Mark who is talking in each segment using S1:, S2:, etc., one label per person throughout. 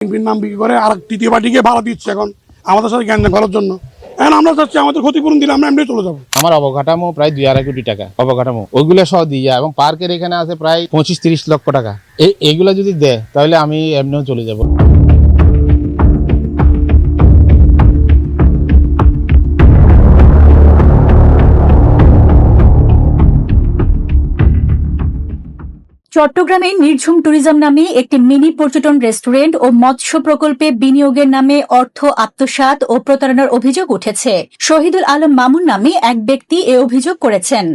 S1: বিএনপির নাম বিক্রি করে আর তৃতীয় পার্টিকে ভাড়া দিচ্ছে এখন আমাদের সাথে জ্ঞান করার জন্য। এখন আমরা চাচ্ছি আমাদের ক্ষতিপূরণ দিলে আমরা এমনি চলে যাবো।
S2: আমার অবকাঠামো প্রায় 2-2.5 কোটি টাকা অবকাঠামো, ওইগুলো সহ দিয়া এবং পার্কের এখানে আছে প্রায় 25-30 লক্ষ টাকা। এইগুলো যদি দেয় তাহলে আমি এমনিও চলে যাব।
S3: চট্টগ্রামে নির্ঝুম ট্যুরিজম নামে একটি মিনি পর্যটন রেস্টুরেন্ট ও মৎস্য প্রকল্পে বিনিয়োগের নামে অর্থ আত্মসাৎ ও প্রতারণার অভিযোগ উঠেছে। শহীদুল আলম মামুন নামে এক ব্যক্তি এ অভিযোগ করেছেন।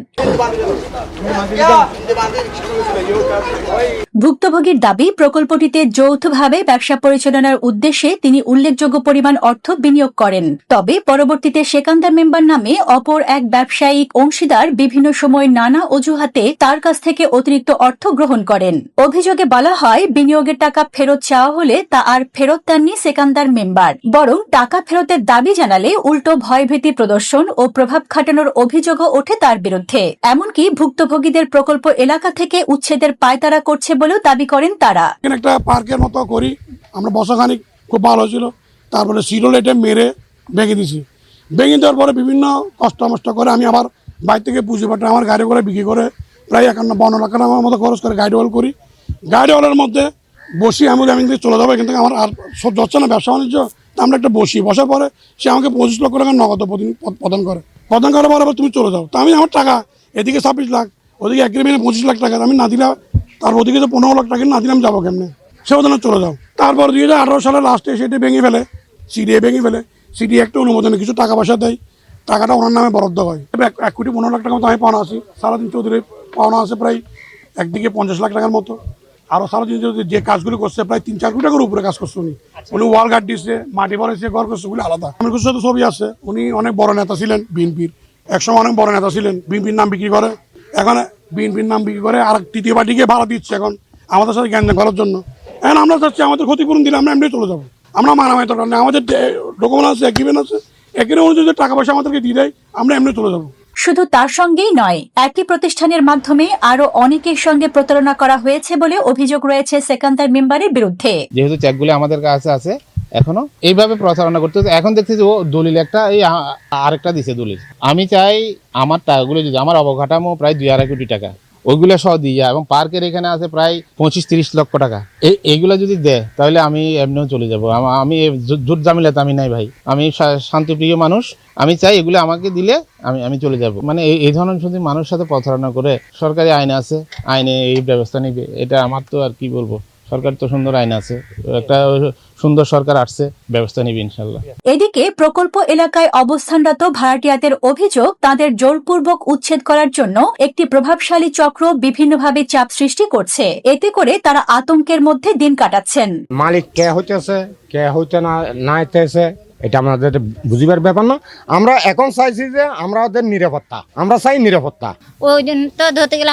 S3: ভুক্তভোগীর দাবি, প্রকল্পটিতে যৌথভাবে ব্যবসা পরিচালনার উদ্দেশ্যে তিনি উল্লেখযোগ্য পরিমাণ অর্থ বিনিয়োগ করেন। তবে পরবর্তীতে সেকান্দার মেম্বার নামে অপর এক ব্যবসায়িক অংশীদার বিভিন্ন সময় নানা অজুহাতে তার কাছ থেকে অতিরিক্ত অর্থ গ্রহণ করেন। অভিযোগে বলা হয়, বিনিয়োগের টাকা ফেরত চাওয়া হলে তা আর ফেরত দেননি সেকান্দার মেম্বার, বরং টাকা ফেরতের দাবি জানালে উল্টো ভয়ভীতি প্রদর্শন ও প্রভাব খাটানোর অভিযোগও ওঠে তার বিরুদ্ধে। এমনকি ভুক্তভোগীদের প্রকল্প এলাকা থেকে উচ্ছেদের পায়তারা করছে বলেও দাবি করেন তারা।
S1: একটা পার্কের মতো করি আমরা, বসাখানিক খুব ভালো হয়েছিল, তারপরে সিরোলেটে মেরে ভেঙে দিছি। ভেঙে দেওয়ার পরে বিভিন্ন কষ্ট মষ্ট করে আমি আবার বাইরে থেকে পুঁজি পাঠা আমার গাড়ি করে বিক্রি করে প্রায় 51-52 লাখ টাকার মতো খরচ করে গাড়ি ওয়াল করি। গাড়ি ওয়ালের মধ্যে বসি আমি চলে যাবো এখান থেকে, আমার আর সহ্য হচ্ছে না ব্যবসা বাণিজ্য। আমরা একটা বসার পরে সে আমাকে 25 লক্ষ টাকা নগদ প্রদান করার পরে তুমি চলে যাও। তা আমি আমার টাকা এদিকে 26 লাখ, ওদিকে এগ্রিমেন্টে 25 লাখ টাকা আমি না দিলে, তার ওদিকে তো 15 লাখ টাকা না দিলে আমি যাবো কেমনে, সে ওখানে চলে যাও। তারপর 2018 সালে লাস্টে সেটি ভেঙে ফেলে, সিডিএ ভেঙে ফেলে। সিডিএ একটা অনুমোদনে কিছু টাকা পয়সা দেয়, টাকাটা ওনার নামে বরাদ্দ হয়। 1,15 লাখ টাকা মতো আমি পাওনা আছি। সারাদিন চৌধুরী পাওনা আছে প্রায় একদিকে 50 লাখ টাকার মতো। আরও সারাদিন যে কাজগুলি করছে প্রায় 3-4 কোটি টাকার উপরে কাজ করছে উনি ওয়াল গার্ড দিচ্ছে, মাটি ভরেছে, ঘর করছে, ওগুলি আলাদা। আমার কিছু সাথে ছবি আছে। উনি অনেক বড় নেতা ছিলেন বিএনপির, একসময় অনেক বড় নেতা ছিলেন। বিএনপির নাম বিক্রি করে, এখন বিএনপির নাম বিক্রি করে আর তৃতীয় পার্টিকে ভাড়া দিচ্ছে এখন আমাদের সাথে জ্ঞান করার জন্য। এখন আমরা চাচ্ছি আমাদের ক্ষতিপূরণ দিলে আমরা এমনি চলে যাবো। আমরা মারামারি দরকার নেই, আমাদের ডকুমেন্ট আছে, এগ্রিমেন্ট আছে, এগ্রিমেন্ট অনুযায়ী টাকা পয়সা আমাদেরকে দিয়ে দেয়, আমরা এমনি চলে যাবো।
S3: শুধু তার সঙ্গেই নয়, একই প্রতিষ্ঠানের মাধ্যমে আরো অনেকের সঙ্গে প্রতারণা করা হয়েছে বলে অভিযোগ রয়েছে সেকান্দার মেম্বারের বিরুদ্ধে।
S2: যেহেতু চেকগুলো আমাদের কাছে আছে, এখনো এইভাবে প্রতারণা করতে হচ্ছে। এখন দেখছি যে ও দলিল একটা, এই আরেকটা দিছে দলিল। আমি চাই আমার টাকাগুলো যদি, আমার অবকাঠামো প্রায় 2-2.5 কোটি টাকা, ওইগুলো সহ দিয়া এবং পার্কের এখানে আছে প্রায় 25-30 লক্ষ টাকা। এইগুলো যদি দেয় তাহলে আমি এমনিও চলে যাব। আমি জোট জামিলাতে আমি নাই ভাই, আমি শান্তিপ্রিয় মানুষ। আমি চাই এগুলো আমাকে দিলে আমি চলে যাব। মানে এই ধরনের যদি মানুষের সাথে প্রতারণা করে, সরকারি আইন আছে, আইনে এই ব্যবস্থা নিবে। এটা আমার তো আর কি বলবো, সরকার তো সুন্দর আইন আছে, একটা সুন্দর সরকার আসছে, ব্যবস্থা নিবে ইনশাল্লাহ।
S3: এদিকে প্রকল্প এলাকায় অবস্থানরত ভাড়াটিয়াদের অভিযোগ, তাদের জোরপূর্বক উচ্ছেদ করার জন্য একটি প্রভাবশালী চক্র বিভিন্নভাবে চাপ সৃষ্টি করছে। এতে করে তারা আতঙ্কের মধ্যে দিন কাটাচ্ছেন।
S4: মালিক কে হইতেছে, কে হইতে না হইতেছে, এটা আমাদের বুঝিবার ব্যাপার না। আমরা এখন চাইছি যে আমরা ওদের নিরাপত্তা, আমরা চাই নিরাপত্তা।
S5: ওই দিন তো ধরতে গেলে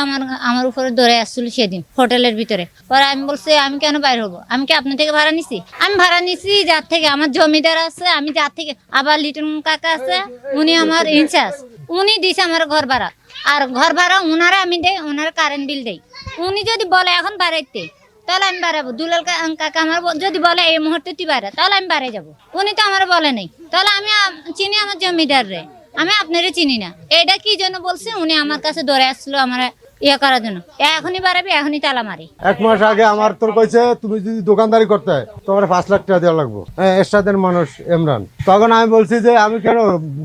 S5: আমার উপরে ধরে আসছিল সেদিন হোটেলের ভিতরে। পরে আমি বলছি, আমি কেন বাইর হবো, আমি কি আপনার থেকে ভাড়া নিছি? আমি ভাড়া নিছি যার থেকে আমার জমিদার আছে, আমি যার থেকে, আবার লিটন কাকা আছে, উনি আমার ইনচার্জ, উনি দিছে আমার ঘর ভাড়া। আর ঘর ভাড়া উনারা আমি দেই, ওনারা কারেন্ট বিল দেই। উনি যদি বলে এখন বাড়াইতে, তাহলে আমি বাড়াবো। দুলাল কাকা আমার যদি বলে এই মুহূর্তে তুই বাড়া, তাহলে আমি বাড়াই যাবো। উনি তো আমার বলে নাই, তাহলে আমি চিনি আমার জমিদার রে, আমি আপনারই চিনি না। এটা কি জন্য বলছে, উনি আমার কাছে ধরে আসছিল আমার ইয়ে করার জন্য। এখনই বাড়াবি, এখনই তালা মারি।
S6: 1 মাস আগে আমার তোর কইছে তুমি যদি দোকানদারি করতে হয় তোমার 5 লাখ টাকা দেওয়া লাগবে। এরশাদের মানুষ ইমরান, তখন আমি বলছি যে আমি কেন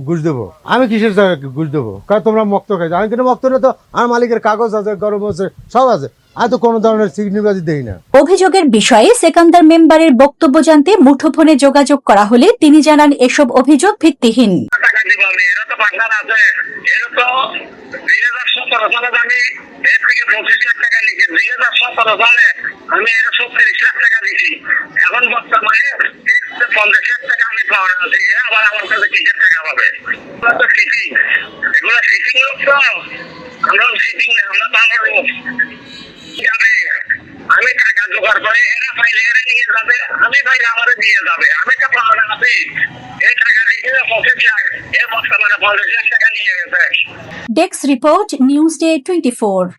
S6: ঘুষ দেবো, আমি কিসের ঘুষ দেবো, কারণ তোমরা মক্ত খাইছো। আমি কিন্তু মক্ত না, তো আমার মালিকের কাগজ আছে, গরম আছে, সব আছে, আমি তো কোনো ধরনের সিগনিবাজি দেই না।
S3: অভিযোগের বিষয়ে সেকান্দার মেম্বারের বক্তব্য জানতে মুঠোফোনে যোগাযোগ করা হলে তিনি জানান এসব অভিযোগ ভিত্তিহীন।
S7: আমি 37 লাখ টাকা দিচ্ছি, এখন বর্তমানে 50 লাখ টাকা আমি পাওয়া আছি। আবার আমার কাছে কিসের টাকা পাবে? এগুলো সিটিং লোক তো, আমরা সিটিং না, আমরা তাহলে লোক আমি টাকা জোগাড় করে এরা পাইলে এরা নিয়ে যাবে, আমি পাইলে আমার দিয়ে যাবে। আমি তো পাওয়া আছি, এই টাকা রেখে 25 লাখ, বর্তমানে 50 লাখ টাকা নিয়ে গেছে।
S3: Desk report, news day 24।